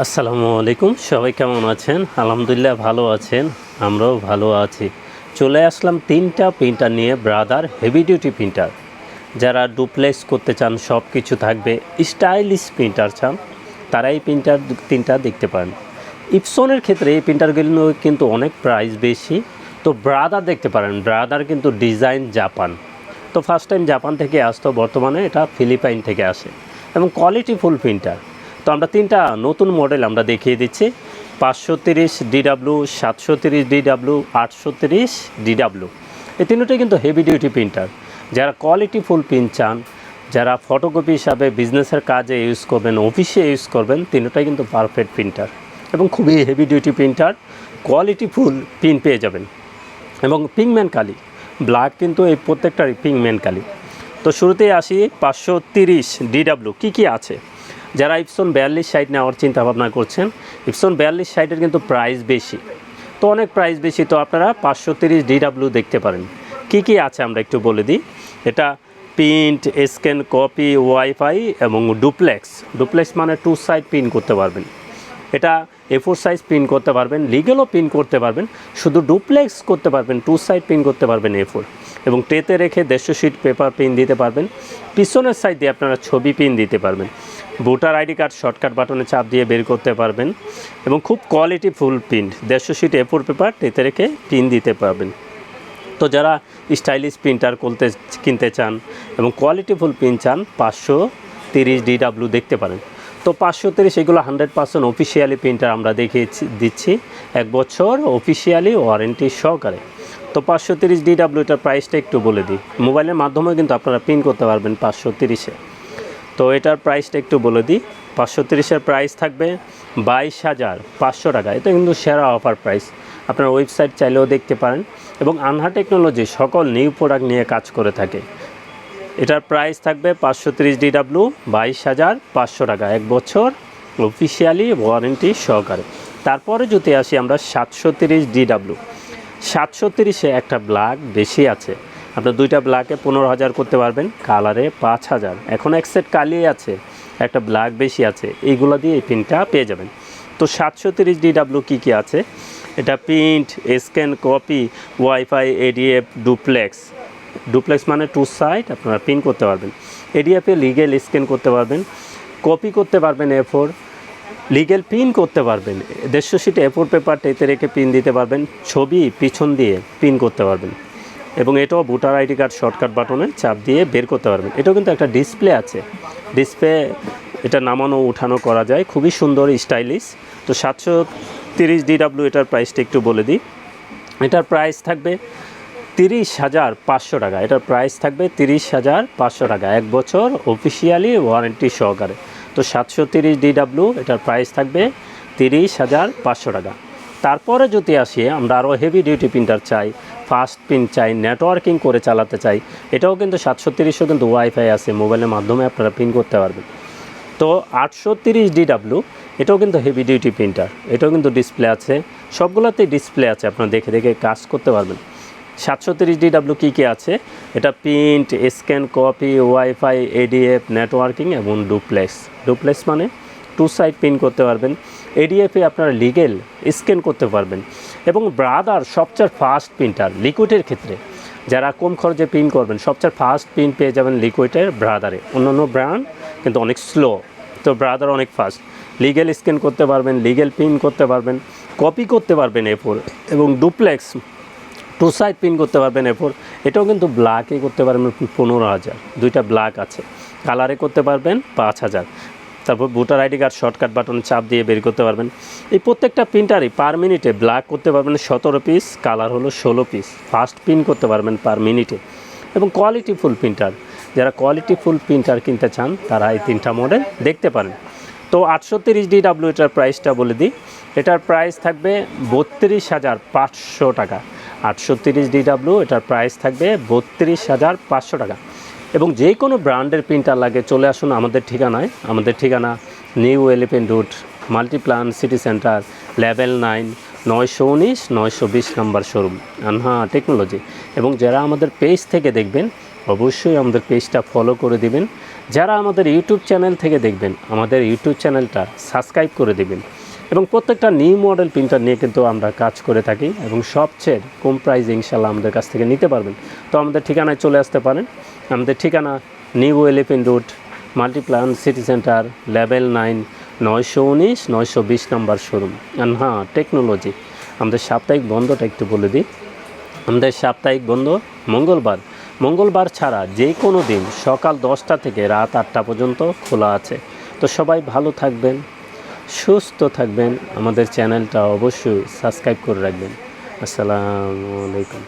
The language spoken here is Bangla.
আসসালামু আলাইকুম, সবাই কেমন আছেন? আলহামদুলিল্লাহ ভালো আছেন, আমরাও ভালো আছি। চলে আসলাম 3টা প্রিন্টার নিয়ে, ব্রাদার হেভি ডিউটি প্রিন্টার। যারা ডুপ্লেক্স করতে চান, সব কিছু থাকবে, স্টাইলিশ প্রিন্টার চান, তারা এই প্রিন্টার 3টা দেখতে পারেন। ইপসনের ক্ষেত্রে এই প্রিন্টারগুলো কিন্তু অনেক প্রাইস বেশি, তো ব্রাদার দেখতে পারেন। ব্রাদার কিন্তু ডিজাইন জাপান, তো ফার্স্ট টাইম জাপান থেকে আসতো, বর্তমানে এটা ফিলিপাইন থেকে আসে এবং কোয়ালিটি ফুল প্রিন্টার। তো আমরা 3টা নতুন মডেল আমরা দেখিয়ে দিচ্ছি, 530 DW, 730 DW, 830 DW। এই তিনটাই কিন্তু হেভি ডিউটি প্রিন্টার। যারা কোয়ালিটি ফুল প্রিন্ট চান, যারা ফটোকপি হিসাবে বিজনেসের কাজে ইউজ করবেন, অফিসে ইউজ করবেন, তিনটাই কিন্তু পারফেক্ট প্রিন্টার এবং খুবই heavy duty printer. Quality full print পেয়ে যাবেন এবং পিংম্যান কালি, ব্ল্যাক কিন্তু এই প্রত্যেকটারই পিংম্যান কালি। তো শুরুতেই আসি 530 DW কী আছে। যারা ইপসন 4260 নেওয়ার চিন্তা ভাবনা করছেন, ইপসন 4260-এর কিন্তু প্রাইস বেশি, তো অনেক প্রাইস বেশি, তো আপনারা 530 DW দেখতে পারেন। কি আছে আমরা একটু বলে দিই। এটা প্রিন্ট, স্ক্যান, কপি, ওয়াইফাই এবং ডুপ্লেক্স মানে 2 সাইড প্রিন্ট করতে পারবেন। এটা A4 সাইজ প্রিন্ট করতে পারবেন, লিগেলও প্রিন্ট করতে পারবেন, শুধু ডুপ্লেক্স করতে পারবেন, 2 সাইড প্রিন্ট করতে পারবেন A4, এবং ট্রেতে রেখে 150 শিট পেপার প্রিন্ট দিতে পারবেন। পিছনের সাইড দিয়ে আপনারা ছবি প্রিন্ট দিতে পারবেন। ভোটার আইডি কার্ড শর্টকাট বাটনে চাপ দিয়ে বের করতে পারবেন এবং খুব quality full print 150 sheet A4 paper ট্রেতে রেখে প্রিন্ট দিতে পারবেন। তো যারা স্টাইলিশ প্রিন্টার কিনতে চান এবং কোয়ালিটি ফুল প্রিন্ট চান, 530 DW দেখতে পারেন। তো 530 এগুলো 100% অফিসিয়ালি প্রিন্টার আমরা দেখিয়ে দিচ্ছি, 1 বছর অফিসিয়ালি ওয়ারেন্টি সহকারে। তো 530 DW এটার প্রাইসটা একটু বলে দিই। মোবাইলের মাধ্যমে কিন্তু আপনারা প্রিন্ট করতে পারবেন 530-এ। তো এটার প্রাইসটা একটু বলে দিই। 530-এর প্রাইস থাকবে 22,500 টাকা। এটা কিন্তু সেরা অফার প্রাইস, আপনার ওয়েবসাইট চাইলেও দেখতে পারেন এবং আনহা টেকনোলজি সকল নিউ প্রোডাক্ট নিয়ে কাজ করে থাকে। এটার প্রাইস থাকবে 530 DW 22,500 টাকা, 1 বছর অফিসিয়ালি ওয়ারেন্টি সহকারে। তারপরে যদি আসি আমরা 730 DW, 730-এ একটা ব্ল্যাক বেশি আছে, আপনার 2টা ব্ল্যাকে 15,000 করতে পারবেন, কালারে 5,000। এখন এক সেট কালি আছে, একটা ব্ল্যাক বেশি আছে, এইগুলো দিয়ে এই প্রিন্টটা পেয়ে যাবেন। তো 730 DW কী আছে, এটা print, scan, copy, wifi, ADF, duplex মানে 2 সাইড আপনারা প্রিন্ট করতে পারবেন। ADF-এ লিগেল স্ক্যান করতে পারবেন, কপি করতে পারবেন A4, লিগেল প্রিন্ট করতে পারবেন, 150 শিট A4 পেপার ট্রেতে রেখে প্রিন্ট দিতে পারবেন, ছবি পিছন দিয়ে প্রিন্ট করতে পারবেন এবং এটাও ভোটার আইডি কার্ড শর্টকাট বাটনে চাপ দিয়ে বের করতে পারবেন। এটাও কিন্তু একটা ডিসপ্লে আছে, ডিসপ্লে এটা নামানো উঠানো করা যায়, খুবই সুন্দর স্টাইলিশ। তো 730 DW এটার প্রাইসটা একটু বলে দিই। এটার প্রাইস থাকবে 30,500 টাকা। এটার প্রাইস থাকবে 30,500 টাকা, 1 বছর অফিসিয়ালি ওয়ারেন্টি সহকারে। তো 730 DW এটার প্রাইস থাকবে 30,500 টাকা। তারপরে যদি আসি আমরা আরও হেভি ডিউটি প্রিন্টার চাই, ফাস্ট প্রিন্ট চাই, নেটওয়ার্কিং করে চালাতে চাই, এটাও কিন্তু 730-ও কিন্তু ওয়াইফাই আছে, মোবাইলের মাধ্যমে আপনারা প্রিন্ট করতে পারবেন। তো 830 DW এটাও কিন্তু হেভি ডিউটি প্রিন্টার, এটাও কিন্তু ডিসপ্লে আছে, সবগুলোতেই ডিসপ্লে আছে, আপনারা দেখে দেখে কাজ করতে পারবেন। 730 DW কী আছে, এটা print, scan, copy, wifi, ADF, networking এবং ডুপ্লেক্স মানে 2 সাইড প্রিন্ট করতে পারবেন। ADF-এ আপনারা লিগেল স্ক্যান করতে পারবেন এবং ব্রাদার সবচেয়ে ফাস্ট প্রিন্টার লিকুইডের ক্ষেত্রে, যারা কম খরচে প্রিন্ট করবেন, সবচেয়ে ফাস্ট প্রিন্ট পেয়ে যাবেন লিকুইডের ব্রাদারে। অন্যান্য ব্র্যান্ড কিন্তু অনেক স্লো, তো ব্রাদার অনেক ফাস্ট। লিগেল স্ক্যান করতে পারবেন, লিগেল প্রিন্ট করতে পারবেন, কপি করতে পারবেন A4 এবং ডুপ্লেক্স 2 সাইড প্রিন্ট করতে পারবেন A4। এটাও কিন্তু ব্ল্যাকে করতে পারবেন 15,000, 2টা ব্ল্যাক আছে, কালারে করতে পারবেন 5,000। তারপর ভোটার আইডি কার্ড শর্টকাট বাটনে চাপ দিয়ে বের করতে পারবেন। এই প্রত্যেকটা প্রিন্টারই পার মিনিটে ব্ল্যাক করতে পারবেন 17 পিস, কালার হলো 16 পিস, ফাস্ট প্রিন্ট করতে পারবেন পার মিনিটে এবং কোয়ালিটি ফুল প্রিন্টার। যারা কোয়ালিটি ফুল প্রিন্টার কিনতে চান তারা এই 3টা মডেল দেখতে পারেন। তো 830 DW এটার প্রাইসটা বলে দিই। এটার প্রাইস থাকবে 32,500 টাকা। 830 DW এটার প্রাইস থাকবে 32,500 টাকা। এবং যে কোনো ব্র্যান্ডের প্রিন্টার লাগে চলে আসুন আমাদের ঠিকানায়। আমাদের ঠিকানা new elephant road, Multiplan city centre, level 9, 919 920 নম্বর শোরুম, আনহা টেকনোলজি। এবং যারা আমাদের পেজ থেকে দেখবেন অবশ্যই আমাদের পেজটা ফলো করে দিবেন, যারা আমাদের ইউটিউব চ্যানেল থেকে দেখবেন, আমাদের ইউটিউব চ্যানেলটা সাবস্ক্রাইব করে দেবেন। এবং প্রত্যেকটা নিউ মডেল প্রিন্টার নিয়ে কিন্তু আমরা কাজ করে থাকি এবং সবচেয়ে কম প্রাইসে ইনশাল্লাহ আমাদের কাছ থেকে নিতে পারবেন। তো আমাদের ঠিকানায় চলে আসতে পারেন। আমাদের ঠিকানা new elephant road, Multiplan city centre, level 9, 919 920 number showroom. হ্যাঁ, টেকনোলজি। আমাদের সাপ্তাহিক বন্ধটা একটু বলে দিই। আমাদের সাপ্তাহিক বন্ধ মঙ্গলবার ছাড়া যে কোনো দিন সকাল 10টা থেকে রাত 8টা পর্যন্ত খোলা আছে। তো সবাই ভালো থাকবেন, সুস্থ থাকবেন। আমাদের চ্যানেলটা অবশ্যই সাবস্ক্রাইব করে রাখবেন। আসসালামু আলাইকুম।